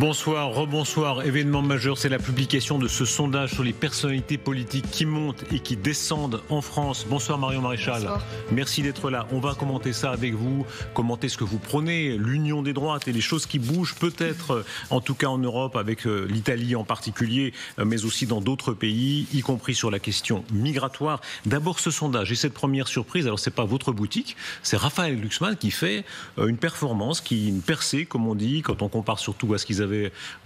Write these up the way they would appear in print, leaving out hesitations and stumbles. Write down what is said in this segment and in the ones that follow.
Bonsoir, rebonsoir. Événement majeur, c'est la publication de ce sondage sur les personnalités politiques qui montent et qui descendent en France. Bonsoir Marion Maréchal. Bonsoir. Merci d'être là. On va commenter ça avec vous, commenter ce que vous prenez, l'union des droites et les choses qui bougent peut-être, en tout cas en Europe, avec l'Italie en particulier, mais aussi dans d'autres pays, y compris sur la question migratoire. D'abord ce sondage et cette première surprise, alors c'est pas votre boutique, c'est Raphaël Glucksmann qui fait une performance, une percée, comme on dit, quand on compare surtout à ce qu'ils avaient,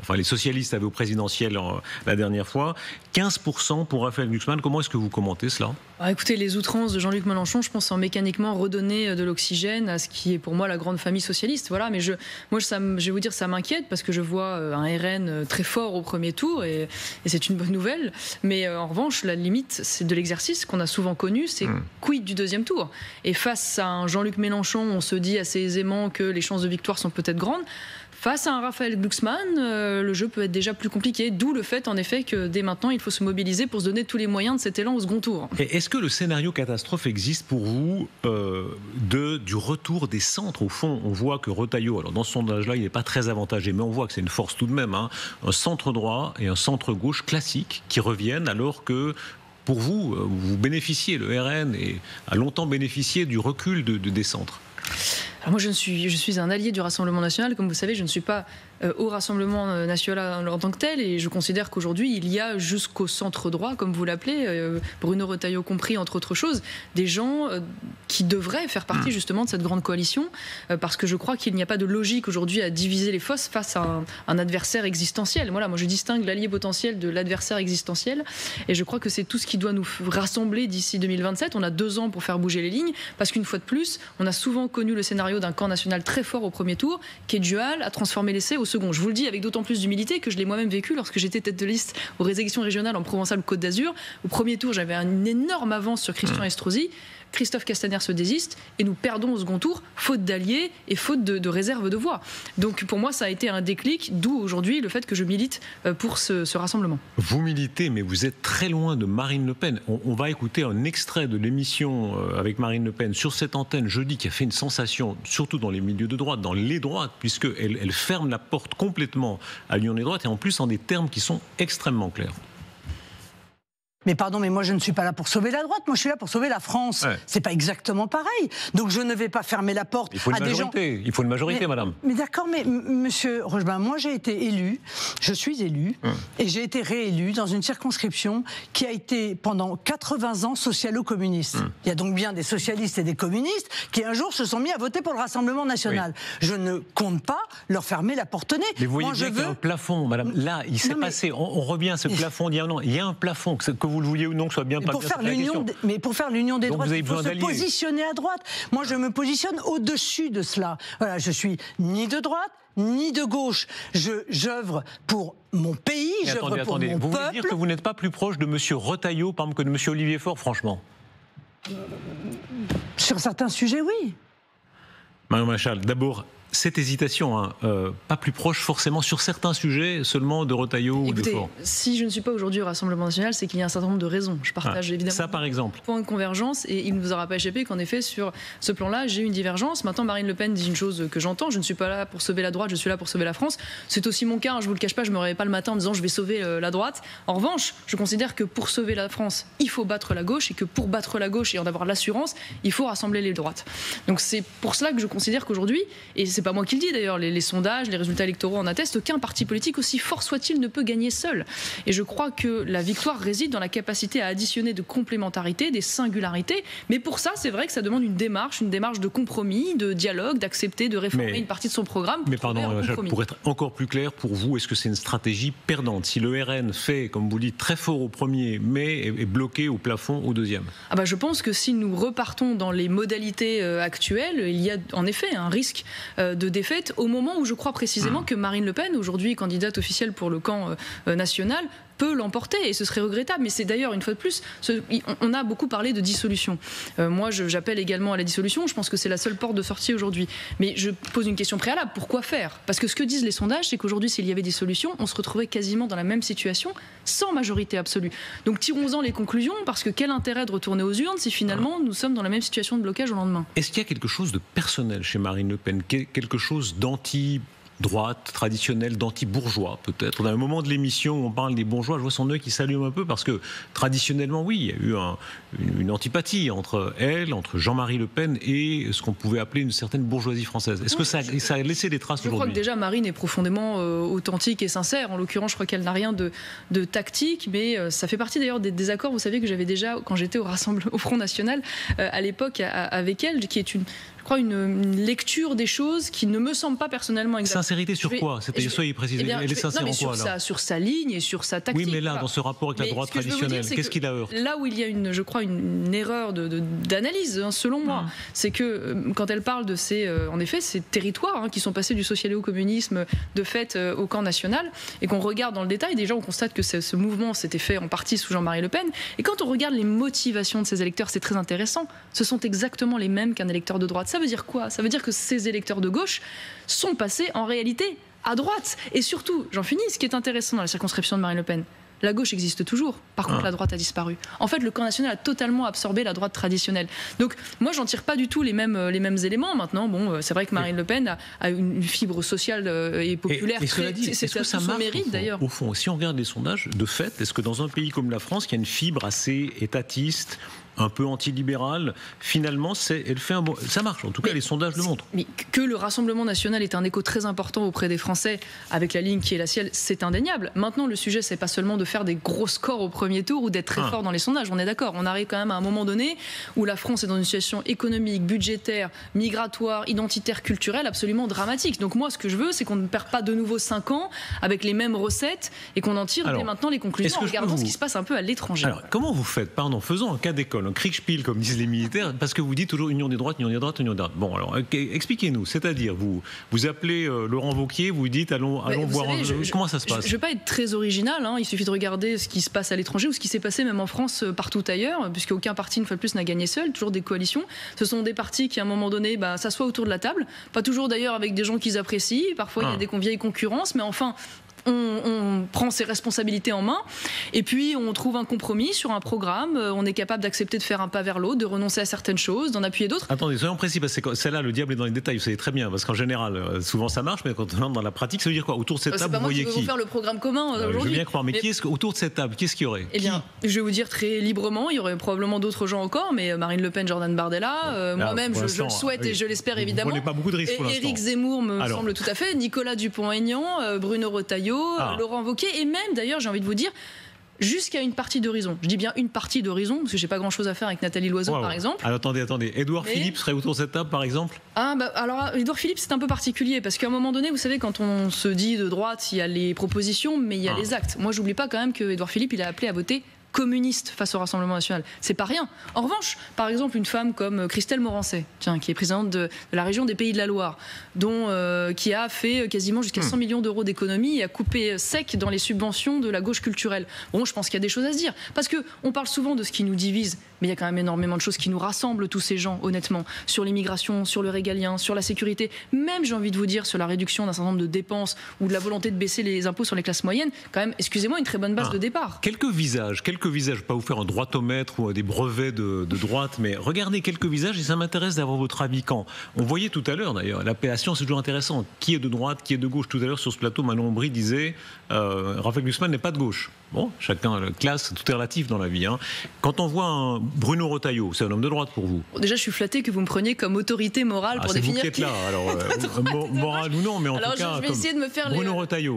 enfin les socialistes avaient au présidentiel la dernière fois. 15% pour Raphaël Glucksmann. Comment est-ce que vous commentez cela ? Écoutez, les outrances de Jean-Luc Mélenchon, je pense, ont mécaniquement redonné de l'oxygène à ce qui est pour moi la grande famille socialiste. Voilà, mais je vais vous dire, ça m'inquiète parce que je vois un RN très fort au premier tour et c'est une bonne nouvelle. Mais en revanche, la limite, c'est de l'exercice qu'on a souvent connu, c'est quid du deuxième tour. Et face à un Jean-Luc Mélenchon, on se dit assez aisément que les chances de victoire sont peut-être grandes. Face à un Raphaël Glucksmann, le jeu peut être déjà plus compliqué, d'où le fait en effet que dès maintenant il faut se mobiliser pour se donner tous les moyens de cet élan au second tour. Et est-ce que le scénario catastrophe existe pour vous du retour des centres ? Au fond, on voit que Retailleau, alors dans ce sondage-là, il n'est pas très avantagé, mais on voit que c'est une force tout de même, hein, un centre droit et un centre gauche classique qui reviennent alors que pour vous, vous bénéficiez, le RN a longtemps bénéficié du recul des centres. Alors moi, je suis un allié du Rassemblement national. Comme vous savez, je ne suis pas au Rassemblement national en tant que tel, et je considère qu'aujourd'hui, il y a jusqu'au centre droit, comme vous l'appelez, Bruno Retailleau compris, entre autres choses, des gens qui devraient faire partie justement de cette grande coalition, parce que je crois qu'il n'y a pas de logique aujourd'hui à diviser les forces face à un adversaire existentiel. Voilà, moi je distingue l'allié potentiel de l'adversaire existentiel, et je crois que c'est tout ce qui doit nous rassembler d'ici 2027. On a 2 ans pour faire bouger les lignes, parce qu'une fois de plus, on a souvent connu le scénario d'un camp national très fort au premier tour, qui est dual, à transformer l'essai au second. Je vous le dis avec d'autant plus d'humilité que je l'ai moi-même vécu lorsque j'étais tête de liste aux élections régionales en Provence-Alpes-Côte d'Azur. Au premier tour, j'avais une énorme avance sur Christian Estrosi. Christophe Castaner se désiste et nous perdons au second tour, faute d'alliés et faute de réserve de voix. Donc pour moi, ça a été un déclic, d'où aujourd'hui le fait que je milite pour ce rassemblement. Vous militez, mais vous êtes très loin de Marine Le Pen. On va écouter un extrait de l'émission avec Marine Le Pen sur cette antenne jeudi qui a fait une sensation, surtout dans les milieux de droite, dans les droites, puisqu'elle ferme la porte complètement à l'union des droites et en plus en des termes qui sont extrêmement clairs. Mais pardon, mais moi je ne suis pas là pour sauver la droite, moi je suis là pour sauver la France. Ouais. C'est pas exactement pareil. Donc je ne vais pas fermer la porte à des gens... Il faut une majorité, madame. Mais d'accord, mais monsieur Rochebin, moi j'ai été élu, je suis élu, et j'ai été réélu dans une circonscription qui a été pendant 80 ans socialo-communiste. Il y a donc bien des socialistes et des communistes qui un jour se sont mis à voter pour le Rassemblement national. Oui. Je ne compte pas leur fermer la porte au nez. Mais vous voyez bien qu'il y a un plafond, madame. Là, il s'est passé, on revient à ce plafond d'il y a un an. Il y a un plafond, que vous le vouliez ou non, que ce soit bien pas bien. Mais pour faire l'union des droites, il faut se positionner à droite. Moi, je me positionne au-dessus de cela. Voilà, je suis ni de droite, ni de gauche. J'œuvre pour mon pays, j'œuvre pour mon peuple. Vous voulez dire que vous n'êtes pas plus proche de M. Retailleau, par exemple, que de M. Olivier Faure, franchement ? Sur certains sujets, oui. Marion Maréchal, d'abord, cette hésitation, pas plus proche forcément sur certains sujets seulement de Retailleau ou de Faure. Si je ne suis pas aujourd'hui au Rassemblement national, c'est qu'il y a un certain nombre de raisons. Je partage évidemment ça, par exemple. Point de convergence, et il ne vous aura pas échappé qu'en effet sur ce plan-là, j'ai une divergence. Maintenant, Marine Le Pen dit une chose que j'entends. Je ne suis pas là pour sauver la droite, je suis là pour sauver la France. C'est aussi mon cas. Je vous le cache pas, je me réveille pas le matin en disant je vais sauver la droite. En revanche, je considère que pour sauver la France, il faut battre la gauche, et que pour battre la gauche et en avoir l'assurance, il faut rassembler les droites. Donc c'est pour cela que je considère qu'aujourd'hui, et c'est pas moi qui le dis d'ailleurs, les sondages, les résultats électoraux en attestent, qu'un parti politique, aussi fort soit-il, ne peut gagner seul. Et je crois que la victoire réside dans la capacité à additionner de complémentarité, des singularités. Mais pour ça, c'est vrai que ça demande une démarche de compromis, de dialogue, d'accepter de réformer une partie de son programme. Mais pardon, pour être encore plus clair, pour vous, est-ce que c'est une stratégie perdante ? Si le RN fait, comme vous dites, très fort au premier, mais est bloqué au plafond au deuxième ? Je pense que si nous repartons dans les modalités actuelles, il y a en effet un risque de défaite au moment où je crois précisément que Marine Le Pen, aujourd'hui candidate officielle pour le camp national, peut l'emporter, et ce serait regrettable. Mais c'est d'ailleurs, une fois de plus, on a beaucoup parlé de dissolution. Moi, j'appelle également à la dissolution. Je pense que c'est la seule porte de sortie aujourd'hui. Mais je pose une question préalable. Pourquoi faire ? Parce que ce que disent les sondages, c'est qu'aujourd'hui, s'il y avait dissolution, on se retrouverait quasiment dans la même situation, sans majorité absolue. Donc tirons-en les conclusions, parce que quel intérêt de retourner aux urnes si finalement nous sommes dans la même situation de blocage au lendemain ? Est-ce qu'il y a quelque chose de personnel chez Marine Le Pen ? Quelque chose droite, traditionnelle, d'anti-bourgeois peut-être. On a un moment de l'émission où on parle des bourgeois, je vois son œil qui s'allume un peu parce que traditionnellement, oui, il y a eu une antipathie entre elle, entre Jean-Marie Le Pen et ce qu'on pouvait appeler une certaine bourgeoisie française. Est-ce que ça a laissé des traces aujourd'hui ? Je crois que déjà Marine est profondément authentique et sincère. En l'occurrence, je crois qu'elle n'a rien de tactique, mais ça fait partie d'ailleurs des désaccords, vous savez, que j'avais déjà quand j'étais au Front National à l'époque avec elle, qui est je crois, une lecture des choses qui ne me semble pas personnellement exacte. Sincérité sur quoi ? C'est-à-dire, soyez précisé. Elle est sincère en quoi, là ? Sur sa ligne et sur sa tactique. Oui, mais là, dans ce rapport avec la droite traditionnelle, qu'est-ce qui la heurte ? Là où il y a je crois, une erreur d'analyse, selon moi, c'est que quand elle parle de ces territoires qui sont passés du socialo-communisme de fait au camp national, et qu'on regarde dans le détail, déjà on constate que ce mouvement s'était fait en partie sous Jean-Marie Le Pen, et quand on regarde les motivations de ces électeurs, c'est très intéressant. Ce sont exactement les mêmes qu'un électeur de droite. Ça veut dire quoi ? Ça veut dire que ces électeurs de gauche sont passés en réalité à droite. Et surtout, j'en finis, ce qui est intéressant dans la circonscription de Marine Le Pen, la gauche existe toujours. Par contre, la droite a disparu. En fait, le camp national a totalement absorbé la droite traditionnelle. Donc, moi, j'en tire pas du tout les mêmes éléments. Maintenant, bon, c'est vrai que Marine Le Pen a une fibre sociale et populaire. Et cela dit, est-ce que ça marche, mérite, d'ailleurs. Au fond, si on regarde les sondages, de fait, est-ce que dans un pays comme la France, qui a une fibre assez étatiste, un peu antilibérale, finalement, ça marche. En tout cas, les sondages le montrent. Mais que le Rassemblement national est un écho très important auprès des Français, avec la ligne qui est la sienne, c'est indéniable. Maintenant, le sujet, c'est pas seulement de faire des gros scores au premier tour ou d'être très fort dans les sondages. On est d'accord. On arrive quand même à un moment donné où la France est dans une situation économique, budgétaire, migratoire, identitaire, culturelle absolument dramatique. Donc moi, ce que je veux, c'est qu'on ne perd pas de nouveau 5 ans avec les mêmes recettes et qu'on en tire dès maintenant les conclusions en regardant ce qui se passe un peu à l'étranger. Alors, comment vous faites ? Faisons un cas d'école. Un Kriegspiel, comme disent les militaires, parce que vous dites toujours union des droites, union des droites, union des droites. Bon, alors, expliquez-nous. C'est-à-dire, vous appelez Laurent Wauquiez, vous dites allons voir. Comment ça se passe ? Je ne vais pas être très original. Il suffit de regarder ce qui se passe à l'étranger ou ce qui s'est passé même en France, partout ailleurs, puisque aucun parti, une fois de plus, n'a gagné seul. Toujours des coalitions. Ce sont des partis qui, à un moment donné, s'assoient autour de la table. Pas toujours d'ailleurs avec des gens qu'ils apprécient. Parfois, il y a des vieilles concurrences, mais enfin. On prend ses responsabilités en main et puis on trouve un compromis sur un programme. On est capable d'accepter de faire un pas vers l'autre, de renoncer à certaines choses, d'en appuyer d'autres. Attendez, soyons précis, parce que celle-là, le diable est dans les détails, vous savez très bien, parce qu'en général, souvent ça marche, mais quand on entre dans la pratique, ça veut dire quoi ? Autour de cette table, vous voyez qui ? C'est pas moi qui vais vous faire le programme commun aujourd'hui. Je veux bien croire, mais autour de cette table, qu'est-ce qu'il y aurait ? Eh bien, je vais vous dire très librement, il y aurait probablement d'autres gens encore, mais Marine Le Pen, Jordan Bardella, moi-même, je le souhaite et je l'espère évidemment. Vous ne prenez pas beaucoup de risques pour l'instant. Éric Zemmour me semble tout à fait, Nicolas Dupont-Aignan, Bruno Retailleau, Laurent Wauquiez, et même d'ailleurs, j'ai envie de vous dire, jusqu'à une partie d'horizon. Je dis bien une partie d'horizon, parce que j'ai pas grand-chose à faire avec Nathalie Loiseau, par exemple. Alors, attendez. Édouard Philippe serait autour de cette table, par exemple ? Alors, Édouard Philippe, c'est un peu particulier, parce qu'à un moment donné, vous savez, quand on se dit de droite, il y a les propositions, mais il y a les actes. Moi, j'oublie pas quand même que Édouard Philippe, il a appelé à voter communiste face au Rassemblement national. C'est pas rien. En revanche, par exemple, une femme comme Christelle Morancet, qui est présidente de la région des Pays de la Loire, qui a fait quasiment jusqu'à 100 millions d'euros d'économies et a coupé sec dans les subventions de la gauche culturelle. Bon, je pense qu'il y a des choses à se dire. Parce qu'on parle souvent de ce qui nous divise, mais il y a quand même énormément de choses qui nous rassemblent, tous ces gens, honnêtement, sur l'immigration, sur le régalien, sur la sécurité, même, j'ai envie de vous dire, sur la réduction d'un certain nombre de dépenses ou de la volonté de baisser les impôts sur les classes moyennes. Quand même, excusez-moi, une très bonne base de départ. Quelques visages, je ne vais pas vous faire un droitomètre ou des brevets de droite, mais regardez quelques visages et ça m'intéresse d'avoir votre avis. Quand on voyait tout à l'heure d'ailleurs, l'appellation c'est toujours intéressant, qui est de droite, qui est de gauche. Tout à l'heure sur ce plateau, Manon Aubry disait Raphaël Glucksmann n'est pas de gauche. Bon, chacun classe, tout est relatif dans la vie. Quand on voit un Bruno Retailleau, c'est un homme de droite pour vous ? Déjà, je suis flatté que vous me preniez comme autorité morale pour définir qui... C'est vous qui êtes là, alors morale ou non, mais en tout cas, je vais essayer de me faire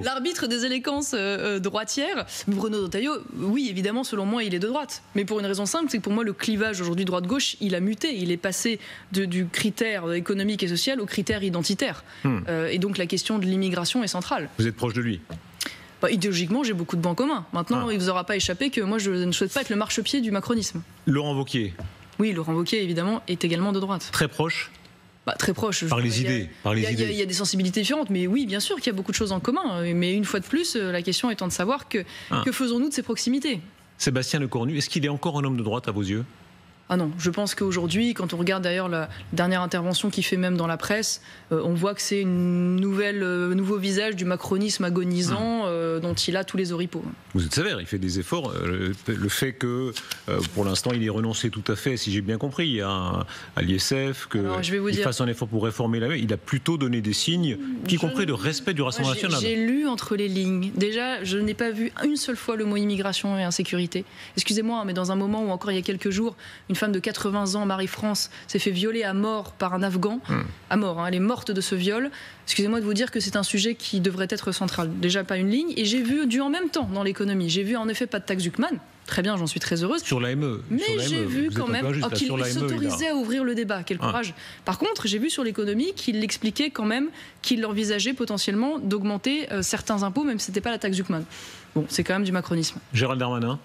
l'arbitre des élégances droitières. Bruno Retailleau, oui, évidemment, selon moi, il est de droite. Mais pour une raison simple, c'est que pour moi, le clivage aujourd'hui droite-gauche, il a muté. Il est passé du critère économique et social au critère identitaire. Et donc, la question de l'immigration est centrale. Vous êtes proche de lui ? Idéologiquement, j'ai beaucoup de points communs. Maintenant, il ne vous aura pas échappé que moi, je ne souhaite pas être le marchepied du macronisme. Laurent Wauquiez ? Oui, Laurent Wauquiez, évidemment, est également de droite. Très proche ? Très proche. Par les idées. Il y a des sensibilités différentes, mais oui, bien sûr qu'il y a beaucoup de choses en commun. Mais une fois de plus, la question étant de savoir que faisons-nous de ces proximités ? Sébastien Lecornu, est-ce qu'il est encore un homme de droite à vos yeux ? Ah non, je pense qu'aujourd'hui, quand on regarde d'ailleurs la dernière intervention qu'il fait même dans la presse, on voit que c'est une nouveau visage du macronisme agonisant dont il a tous les oripeaux. Vous êtes sévère, il fait des efforts. Le fait que, pour l'instant, il ait renoncé tout à fait, si j'ai bien compris, à l'ISF, qu'il fasse un effort pour réformer la loi, il a plutôt donné des signes, y compris de respect du Rassemblement national. J'ai lu entre les lignes. Déjà, je n'ai pas vu une seule fois le mot immigration et insécurité. Excusez-moi, mais dans un moment où encore il y a quelques jours, une femme de 80 ans, Marie-France, s'est fait violer à mort par un Afghan, à mort, elle est morte de ce viol. Excusez-moi de vous dire que c'est un sujet qui devrait être central. Déjà pas une ligne, et j'ai vu en même temps dans l'économie, j'ai vu en effet pas de taxe Zuckman. Très bien, j'en suis très heureuse. Sur l'AME. Mais j'ai vu quand même qu'il s'autorisait à ouvrir le débat. Quel courage. Par contre, j'ai vu sur l'économie qu'il expliquait quand même qu'il envisageait potentiellement d'augmenter certains impôts, même si ce n'était pas la taxe Zuckman. Bon, c'est quand même du macronisme. Gérald Darmanin.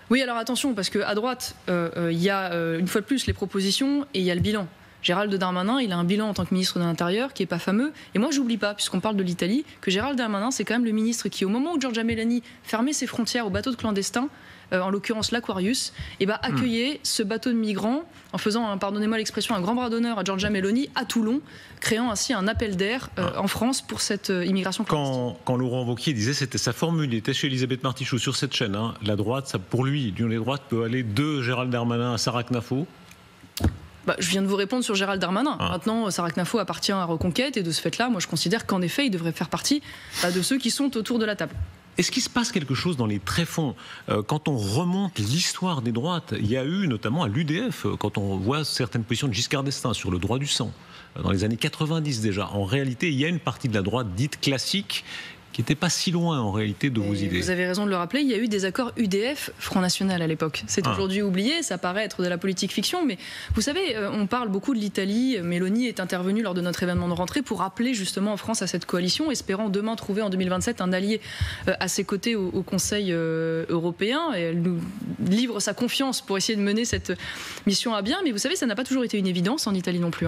Oui, alors attention, parce qu'à droite, il y a une fois de plus les propositions et il y a le bilan. Gérald Darmanin, il a un bilan en tant que ministre de l'Intérieur qui n'est pas fameux. Et moi, j'oublie pas, puisqu'on parle de l'Italie, que Gérald Darmanin, c'est quand même le ministre qui, au moment où Giorgia Meloni fermait ses frontières aux bateaux de clandestins, en l'occurrence l'Aquarius, accueillait ce bateau de migrants en faisant, pardonnez-moi l'expression, un grand bras d'honneur à Giorgia Meloni à Toulon, créant ainsi un appel d'air en France pour cette immigration clandestine. Quand Laurent Wauquiez disait, c'était sa formule, il était chez Elisabeth Martichoux sur cette chaîne, la droite, ça, pour lui, l'union des droites peut aller de Gérald Darmanin à Sarah Knafo. Je viens de vous répondre sur Gérald Darmanin. Maintenant, Sarah Knafo appartient à Reconquête et de ce fait-là, moi je considère qu'en effet, il devrait faire partie de ceux qui sont autour de la table. Est-ce qu'il se passe quelque chose dans les tréfonds quand on remonte l'histoire des droites? Il y a eu notamment à l'UDF, quand on voit certaines positions de Giscard d'Estaing sur le droit du sang, dans les années 90 déjà. En réalité, il y a une partie de la droite dite classique qui n'était pas si loin en réalité de vos idées. Vous avez raison de le rappeler, il y a eu des accords UDF Front National à l'époque. C'est aujourd'hui oublié, ça paraît être de la politique fiction, mais vous savez, on parle beaucoup de l'Italie. Mélanie est intervenue lors de notre événement de rentrée pour rappeler justement en France à cette coalition, espérant demain trouver en 2027 un allié à ses côtés au Conseil européen. Et elle nous livre sa confiance pour essayer de mener cette mission à bien, mais vous savez, ça n'a pas toujours été une évidence en Italie non plus.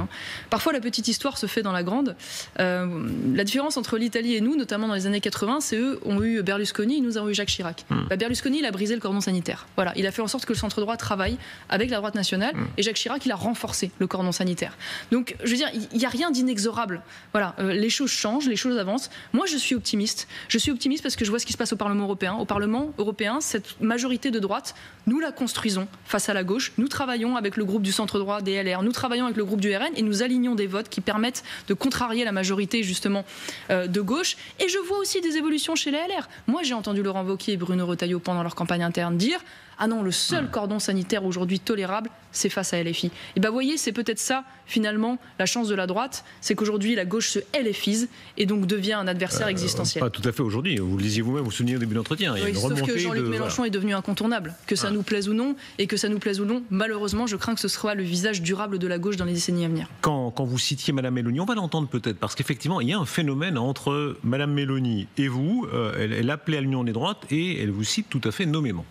Parfois, la petite histoire se fait dans la grande. La différence entre l'Italie et nous, notamment dans les années 80, c'est eux ont eu Berlusconi, nous avons eu Jacques Chirac. Berlusconi, il a brisé le cordon sanitaire. Voilà, il a fait en sorte que le centre-droit travaille avec la droite nationale, et Jacques Chirac, il a renforcé le cordon sanitaire. Donc, je veux dire, il n'y a rien d'inexorable. Voilà, les choses changent, les choses avancent. Moi, je suis optimiste. Je suis optimiste parce que je vois ce qui se passe au Parlement européen. Au Parlement européen, cette majorité de droite, nous la construisons face à la gauche. Nous travaillons avec le groupe du centre-droit, des LR. Nous travaillons avec le groupe du RN et nous alignons des votes qui permettent de contrarier la majorité, justement, de gauche. Et je vois aussi des évolutions chez les LR. Moi, j'ai entendu Laurent Wauquiez et Bruno Retailleau pendant leur campagne interne dire « Ah non, le seul cordon sanitaire aujourd'hui tolérable, c'est face à LFI. » Et bien, vous voyez, c'est peut-être ça, finalement, la chance de la droite, c'est qu'aujourd'hui, la gauche se LFise et donc devient un adversaire existentiel. Pas tout à fait aujourd'hui. Vous le disiez vous-même, vous vous souvenez au début de l'entretien. Oui, sauf que Jean-Luc Mélenchon est devenu incontournable. Que ça nous plaise ou non, et que ça nous plaise ou non, malheureusement, je crains que ce soit le visage durable de la gauche dans les décennies à venir. Quand vous citiez Mme Meloni, on va l'entendre peut-être, parce qu'effectivement, il y a un phénomène entre Mme Meloni et vous. Elle appelait à l'union des droites et elle vous cite tout à fait nommément.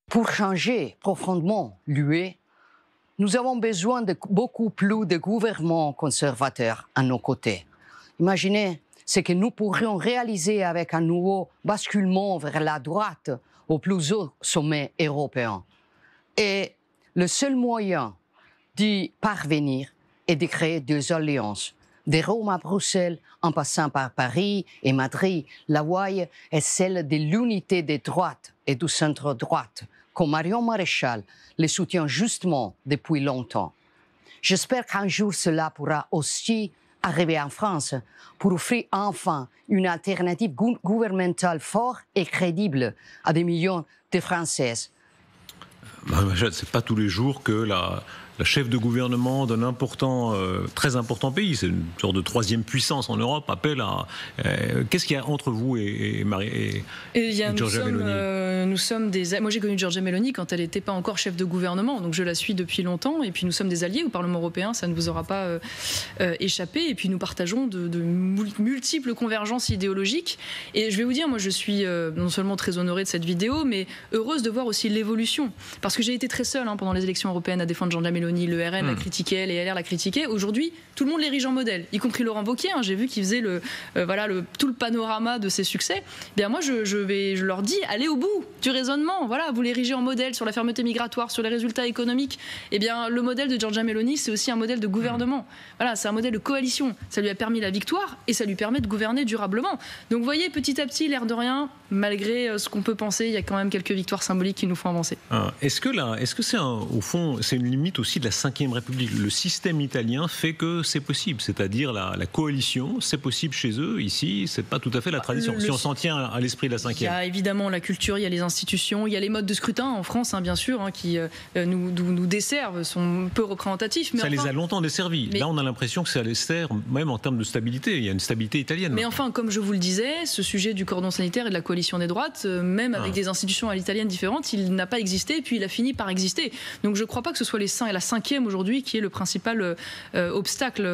Pour changer profondément l'UE, nous avons besoin de beaucoup plus de gouvernements conservateurs à nos côtés. Imaginez ce que nous pourrions réaliser avec un nouveau basculement vers la droite au plus haut sommet européen. Et le seul moyen d'y parvenir est de créer deux alliances. De Rome à Bruxelles, en passant par Paris et Madrid, la voie est celle de l'unité des droites et du centre-droite, comme Marion Maréchal le soutient justement depuis longtemps. J'espère qu'un jour cela pourra aussi arriver en France pour offrir enfin une alternative gouvernementale forte et crédible à des millions de Françaises. C'est pas tous les jours que la chef de gouvernement d'un très important pays, c'est une sorte de troisième puissance en Europe, appelle à... Qu'est-ce qu'il y a entre vous et Giorgia Meloni? Nous sommes des... Moi j'ai connu Giorgia Meloni quand elle n'était pas encore chef de gouvernement, donc je la suis depuis longtemps, et puis nous sommes des alliés au Parlement européen, ça ne vous aura pas échappé, et puis nous partageons de multiples convergences idéologiques, et je vais vous dire, moi je suis non seulement très honorée de cette vidéo, mais heureuse de voir aussi l'évolution, parce que j'ai été très seule pendant les élections européennes à défendre Giorgia Meloni. Meloni, le RN l'a critiqué, les LR l'a critiqué. Aujourd'hui, tout le monde l'érige en modèle, y compris Laurent Wauquiez. J'ai vu qu'il faisait tout le panorama de ses succès. Eh bien moi, je leur dis, allez au bout du raisonnement. Voilà, vous l'érigez en modèle sur la fermeté migratoire, sur les résultats économiques. Eh bien, le modèle de Giorgia Meloni, c'est aussi un modèle de gouvernement. Voilà, c'est un modèle de coalition. Ça lui a permis la victoire et ça lui permet de gouverner durablement. Donc, vous voyez, petit à petit, l'air de rien, malgré ce qu'on peut penser, il y a quand même quelques victoires symboliques qui nous font avancer. Est-ce que c'est au fond, c'est une limite aussi de la Ve République? Le système italien fait que c'est possible, c'est-à-dire la coalition, c'est possible chez eux. Ici, c'est pas tout à fait la tradition. Si on s'en tient à l'esprit de la Ve. Il y a évidemment la culture, il y a les institutions, il y a les modes de scrutin en France, bien sûr, qui nous desservent, sont peu représentatifs. Mais ça les a longtemps desservis. Là, on a l'impression que ça les sert, même en termes de stabilité. Il y a une stabilité italienne. Mais enfin, comme je vous le disais, ce sujet du cordon sanitaire et de la coalition des droites, même avec des institutions à l'italienne différentes, il n'a pas existé, et puis il a fini par exister. Donc je ne crois pas que ce soit la Ve aujourd'hui qui est le principal obstacle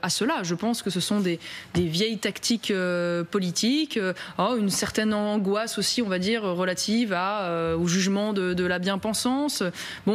à cela. Je pense que ce sont des vieilles tactiques politiques, une certaine angoisse aussi, on va dire, relative au jugement de la bien-pensance,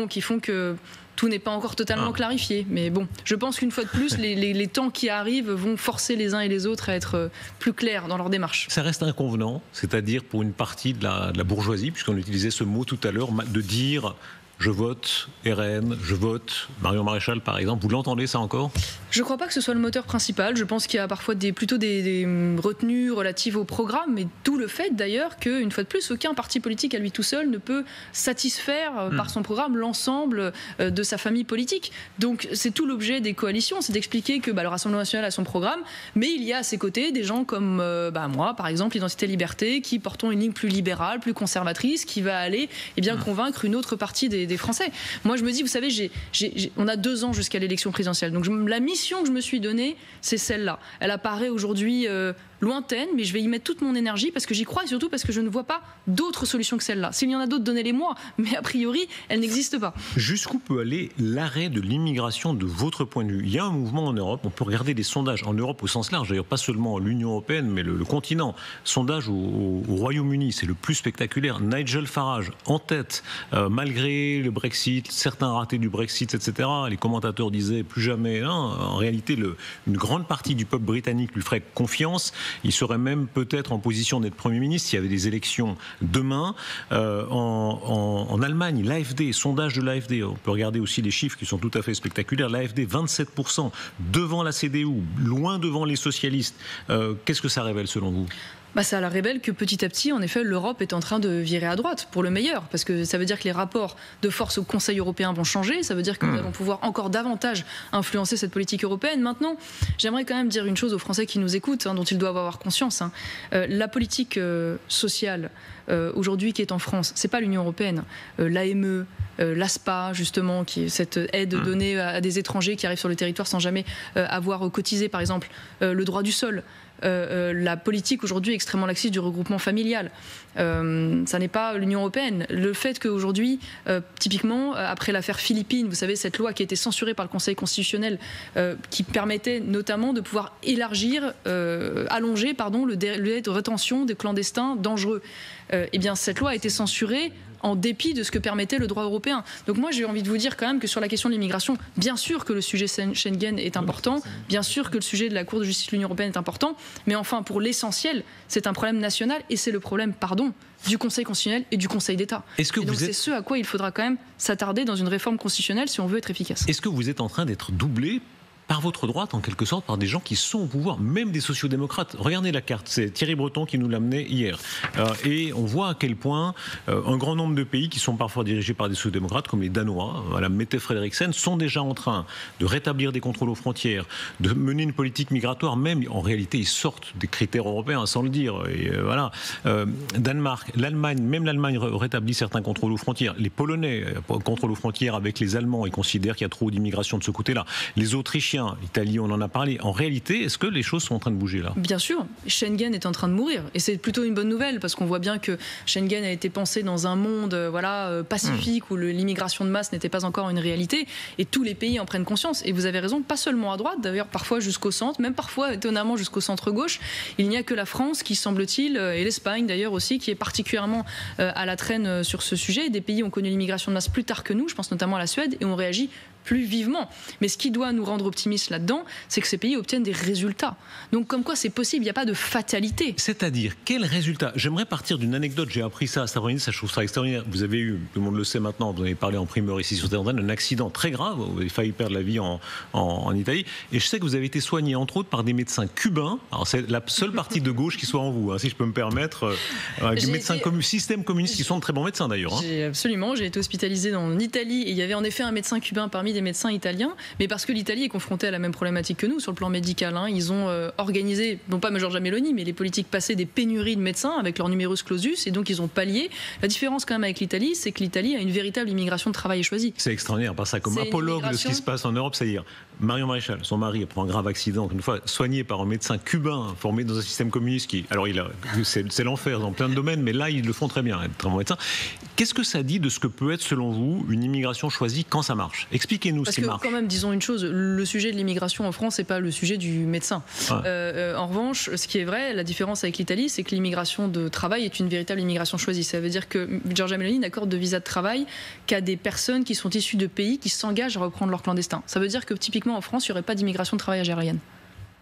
qui font que tout n'est pas encore totalement clarifié. Mais bon, je pense qu'une fois de plus, les temps qui arrivent vont forcer les uns et les autres à être plus clairs dans leur démarche. Ça reste inconvenant, c'est-à-dire pour une partie de la bourgeoisie, puisqu'on utilisait ce mot tout à l'heure, de dire... Je vote RN, je vote Marion Maréchal, par exemple. Vous l'entendez, ça, encore ? Je ne crois pas que ce soit le moteur principal. Je pense qu'il y a parfois plutôt des retenues relatives au programme, mais d'où le fait, d'ailleurs, qu'une fois de plus, aucun parti politique à lui tout seul ne peut satisfaire par son programme l'ensemble de sa famille politique. Donc, c'est tout l'objet des coalitions, c'est d'expliquer que le Rassemblement national a son programme, mais il y a à ses côtés des gens comme moi, par exemple, Identité Liberté, qui portons une ligne plus libérale, plus conservatrice, qui va aller convaincre une autre partie des Français. Moi, je me dis, vous savez, on a 2 ans jusqu'à l'élection présidentielle. Donc, la mission que je me suis donnée, c'est celle-là. Elle apparaît aujourd'hui lointaine, mais je vais y mettre toute mon énergie parce que j'y crois et surtout parce que je ne vois pas d'autres solutions que celle-là. S'il y en a d'autres, donnez-les-moi. Mais a priori, elles n'existent pas. Jusqu'où peut aller l'arrêt de l'immigration de votre point de vue ? Il y a un mouvement en Europe, on peut regarder des sondages en Europe au sens large, d'ailleurs pas seulement l'Union européenne, mais le continent. Sondage au Royaume-Uni, c'est le plus spectaculaire. Nigel Farage en tête, malgré le Brexit, certains ratés du Brexit, etc. Les commentateurs disaient plus jamais. En réalité, une grande partie du peuple britannique lui ferait confiance. Il serait même peut-être en position d'être Premier ministre s'il y avait des élections demain. En Allemagne, l'AfD, sondage de l'AfD, on peut regarder aussi les chiffres qui sont tout à fait spectaculaires. L'AfD, 27%, devant la CDU, loin devant les socialistes. Qu'est-ce que ça révèle selon vous ? Ça révèle que petit à petit, en effet, l'Europe est en train de virer à droite, pour le meilleur, parce que ça veut dire que les rapports de force au Conseil européen vont changer, ça veut dire que nous allons pouvoir encore davantage influencer cette politique européenne. Maintenant, j'aimerais quand même dire une chose aux Français qui nous écoutent, dont ils doivent avoir conscience. La politique sociale, aujourd'hui, qui est en France, c'est pas l'Union européenne. L'AME, l'ASPA, justement, qui est cette aide donnée à des étrangers qui arrivent sur le territoire sans jamais avoir cotisé, par exemple, le droit du sol. La politique aujourd'hui extrêmement laxiste du regroupement familial. Ça n'est pas l'Union européenne. Le fait qu'aujourd'hui, typiquement, après l'affaire Philippines, vous savez, cette loi qui a été censurée par le Conseil constitutionnel, qui permettait notamment de pouvoir allonger le délai de rétention des clandestins dangereux. Eh bien, cette loi a été censurée en dépit de ce que permettait le droit européen. Donc moi, j'ai envie de vous dire quand même que sur la question de l'immigration, bien sûr que le sujet Schengen est important, bien sûr que le sujet de la Cour de justice de l'Union européenne est important, mais enfin, pour l'essentiel, c'est un problème national et c'est le problème, du Conseil constitutionnel et du Conseil d'État. Et donc c'est ce à quoi il faudra quand même s'attarder dans une réforme constitutionnelle si on veut être efficace. Est-ce que vous êtes en train d'être doublé par votre droite, en quelque sorte, par des gens qui sont au pouvoir, même des sociodémocrates? Regardez la carte, c'est Thierry Breton qui nous l'a amené hier. Et on voit à quel point un grand nombre de pays qui sont parfois dirigés par des sociodémocrates, comme les Danois, Madame Mette Frederiksen, sont déjà en train de rétablir des contrôles aux frontières, de mener une politique migratoire, même, en réalité, ils sortent des critères européens, sans le dire. Et Danemark, l'Allemagne, même l'Allemagne rétablit certains contrôles aux frontières. Les Polonais contrôlent aux frontières avec les Allemands, ils considèrent qu'il y a trop d'immigration de ce côté-là. Les Autrichiens, l'Italie, on en a parlé. En réalité, est-ce que les choses sont en train de bouger là ? Bien sûr, Schengen est en train de mourir. Et c'est plutôt une bonne nouvelle, parce qu'on voit bien que Schengen a été pensé dans un monde pacifique, où l'immigration de masse n'était pas encore une réalité. Et tous les pays en prennent conscience. Et vous avez raison, pas seulement à droite, d'ailleurs parfois jusqu'au centre, même parfois étonnamment jusqu'au centre-gauche. Il n'y a que la France qui, semble-t-il, et l'Espagne d'ailleurs aussi, qui est particulièrement à la traîne sur ce sujet. Des pays ont connu l'immigration de masse plus tard que nous, je pense notamment à la Suède, et ont réagi plus vivement. Mais ce qui doit nous rendre optimistes là-dedans, c'est que ces pays obtiennent des résultats. Donc comme quoi c'est possible, il n'y a pas de fatalité. C'est-à-dire, quel résultat? J'aimerais partir d'une anecdote, j'ai appris ça à Stavronis, ça je trouve ça extraordinaire. Vous avez eu, tout le monde le sait maintenant, vous en avez parlé en primeur ici sur Terre, un accident très grave, vous avez failli perdre la vie en Italie, et je sais que vous avez été soigné entre autres par des médecins cubains. Alors c'est la seule partie de gauche qui soit en vous, hein, si je peux me permettre, des médecins système communiste qui sont de très bons médecins d'ailleurs. Hein. Absolument, j'ai été hospitalisé en Italie et il y avait en effet un médecin cubain parmi des médecins italiens, mais parce que l'Italie est confrontée à la même problématique que nous sur le plan médical. Hein. Ils ont organisé, non pas Giorgia Meloni, mais les politiques passées des pénuries de médecins avec leur numerus clausus, et donc ils ont pallié. La différence quand même avec l'Italie, c'est que l'Italie a une véritable immigration de travail choisie. C'est extraordinaire, par ça, comme apologue de ce qui se passe en Europe, c'est-à-dire Marion Maréchal, son mari, après un grave accident, une fois soigné par un médecin cubain formé dans un système communiste qui, alors c'est l'enfer dans plein de domaines, mais là ils le font très bien, être très bon médecin. Qu'est-ce que ça dit de ce que peut être selon vous une immigration choisie quand ça marche? Expliquez-nous ce qui marche. Parce que quand même, disons une chose, le sujet de l'immigration en France, c'est pas le sujet du médecin. En revanche, ce qui est vrai, la différence avec l'Italie, c'est que l'immigration de travail est une véritable immigration choisie. Ça veut dire que Giorgia Meloni n'accorde de visa de travail qu'à des personnes qui sont issues de pays qui s'engagent à reprendre leurs clandestins. Ça veut dire que typiquement en France, il n'y aurait pas d'immigration de travail algérienne.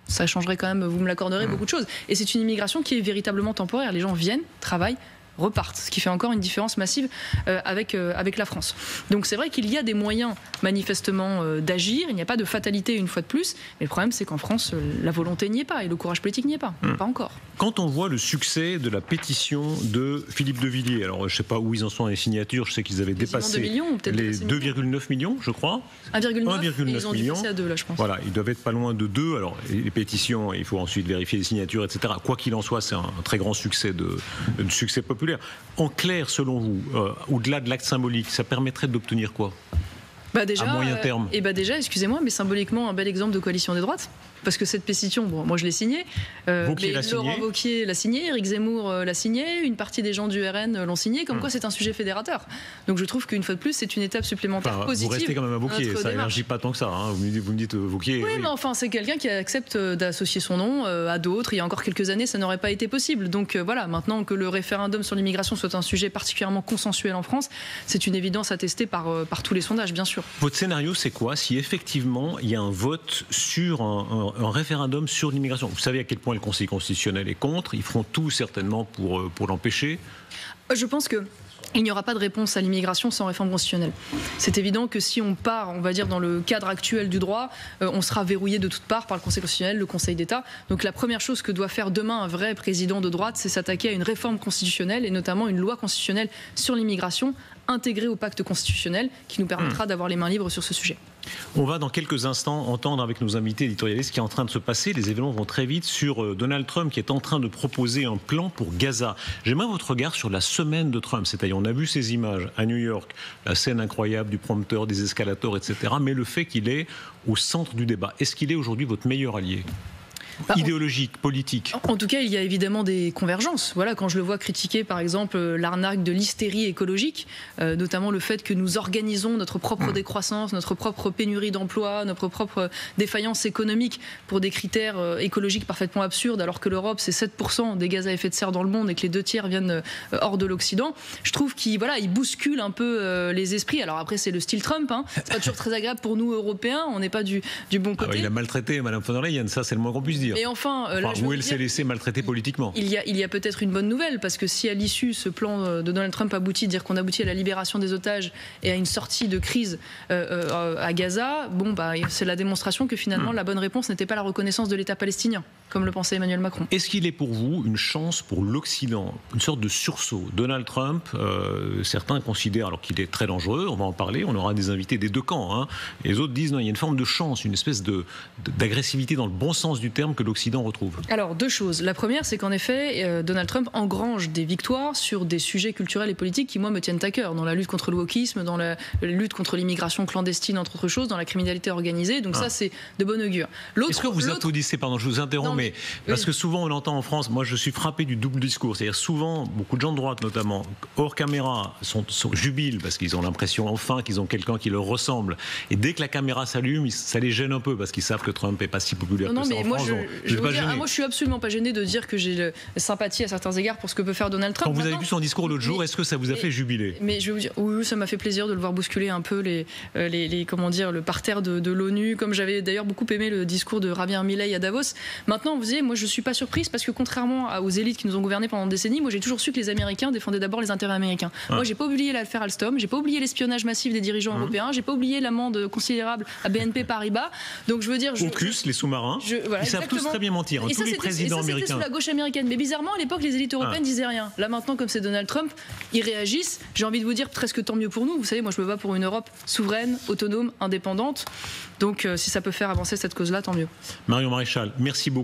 Ça changerait quand même, vous me l'accorderez, beaucoup de choses. Et c'est une immigration qui est véritablement temporaire. Les gens viennent, travaillent, repartent, ce qui fait encore une différence massive avec la France. Donc c'est vrai qu'il y a des moyens manifestement d'agir, il n'y a pas de fatalité une fois de plus, mais le problème c'est qu'en France la volonté n'y est pas et le courage politique n'y est pas, pas encore. Quand on voit le succès de la pétition de Philippe de Villiers, alors je ne sais pas où ils en sont les signatures, je sais qu'ils avaient dépassé les 2,9 millions je crois. 1,9 ils ont dû passer à 2 là je pense. Voilà, ils doivent être pas loin de 2, alors les pétitions, il faut ensuite vérifier les signatures, etc. Quoi qu'il en soit, c'est un très grand succès de succès populaire. En clair, selon vous, au-delà de l'acte symbolique, ça permettrait d'obtenir quoi déjà, à moyen terme? Déjà, excusez-moi, mais symboliquement, un bel exemple de coalition des droites. Parce que cette pétition, bon, moi je l'ai signée, Laurent Wauquiez l'a signée, Éric Zemmour l'a signée, une partie des gens du RN l'ont signée, comme quoi c'est un sujet fédérateur. Donc je trouve qu'une fois de plus, c'est une étape supplémentaire positive. Vous restez quand même à Wauquiez, ça n'élargit pas tant que ça. Hein. Vous me dites Wauquiez. Oui, mais enfin, c'est quelqu'un qui accepte d'associer son nom à d'autres. Il y a encore quelques années, ça n'aurait pas été possible. Donc voilà, maintenant que le référendum sur l'immigration soit un sujet particulièrement consensuel en France, c'est une évidence attestée par tous les sondages, bien sûr. Votre scénario, c'est quoi si effectivement il y a un vote sur un référendum sur l'immigration? Vous savez à quel point le Conseil constitutionnel est contre. Ils feront tout certainement pour l'empêcher. Je pense que il n'y aura pas de réponse à l'immigration sans réforme constitutionnelle. C'est évident que si on part, on va dire, dans le cadre actuel du droit, on sera verrouillé de toutes parts par le Conseil constitutionnel, le Conseil d'État. Donc la première chose que doit faire demain un vrai président de droite, c'est s'attaquer à une réforme constitutionnelle et notamment une loi constitutionnelle sur l'immigration intégrée au pacte constitutionnel qui nous permettra d'avoir les mains libres sur ce sujet. On va dans quelques instants entendre avec nos invités éditorialistes ce qui est en train de se passer. Les événements vont très vite sur Donald Trump qui est en train de proposer un plan pour Gaza. J'aimerais votre regard sur la semaine de Trump. C'est-à-dire, on a vu ces images à New York, la scène incroyable du prompteur, des escalators, etc. Mais le fait qu'il est au centre du débat, est-ce qu'il est aujourd'hui votre meilleur allié ? Idéologique, politique. En tout cas, il y a évidemment des convergences. Voilà, quand je le vois critiquer, par exemple, l'arnaque de l'hystérie écologique, notamment le fait que nous organisons notre propre décroissance, notre propre pénurie d'emplois, notre propre défaillance économique pour des critères écologiques parfaitement absurdes, alors que l'Europe, c'est 7% des gaz à effet de serre dans le monde et que les 2 tiers viennent hors de l'Occident. Je trouve qu'il bouscule un peu les esprits. Alors après, c'est le style Trump. Hein. C'est pas toujours très agréable pour nous, Européens. On n'est pas du bon côté. Il a maltraité Mme von der Leyen, ça c'est le moins qu'on puisse dire. Et enfin, où elle s'est laissée maltraiter politiquement. Il y a peut-être une bonne nouvelle, parce que si à l'issue, ce plan de Donald Trump aboutit, dire qu'on aboutit à la libération des otages et à une sortie de crise à Gaza, c'est la démonstration que finalement la bonne réponse n'était pas la reconnaissance de l'État palestinien, comme le pensait Emmanuel Macron. Est-ce qu'il est pour vous une chance pour l'Occident, une sorte de sursaut? Donald Trump, certains considèrent alors qu'il est très dangereux, on va en parler, on aura des invités des deux camps. Hein. Les autres disent non, il y a une forme de chance, une espèce d'agressivité dans le bon sens du terme que l'Occident retrouve. Alors, 2 choses. La première, c'est qu'en effet, Donald Trump engrange des victoires sur des sujets culturels et politiques qui, moi, me tiennent à cœur. Dans la lutte contre le wokisme, dans la lutte contre l'immigration clandestine, entre autres choses, dans la criminalité organisée. Donc ça, c'est de bon augure. Est-ce que vous applaudissez, pardon, je vous interromps, mais parce que souvent on entend en France, moi je suis frappé du double discours. C'est-à-dire souvent, beaucoup de gens de droite notamment, hors caméra, sont jubilent parce qu'ils ont l'impression enfin qu'ils ont quelqu'un qui leur ressemble. Et dès que la caméra s'allume, ça les gêne un peu parce qu'ils savent que Trump n'est pas si populaire que ça en France. Moi, je suis absolument pas gêné de dire que j'ai sympathie à certains égards pour ce que peut faire Donald Trump. Quand vous avez vu son discours l'autre jour, est-ce que ça vous a fait jubiler? Mais je vais vous dire, oui, ça m'a fait plaisir de le voir bousculer un peu comment dire, le parterre de l'ONU, comme j'avais d'ailleurs beaucoup aimé le discours de Javier Milei à Davos. Maintenant, vous savez, moi, je suis pas surprise parce que contrairement aux élites qui nous ont gouvernés pendant des décennies, moi, j'ai toujours su que les Américains défendaient d'abord les intérêts américains. Moi, j'ai pas oublié l'affaire Alstom, j'ai pas oublié l'espionnage massif des dirigeants européens, j'ai pas oublié l'amende considérable à BNP Paribas. Donc, je veux dire, AUKUS, les sous-marins, ils savent tous très bien mentir. Tous les présidents américains. C'était sous la gauche américaine. Mais bizarrement, à l'époque, les élites européennes disaient rien. Là, maintenant, comme c'est Donald Trump, ils réagissent. J'ai envie de vous dire presque tant mieux pour nous. Vous savez, moi, je me bats pour une Europe souveraine, autonome, indépendante. Donc, si ça peut faire avancer cette cause-là, tant mieux. Marion Maréchal, merci beaucoup.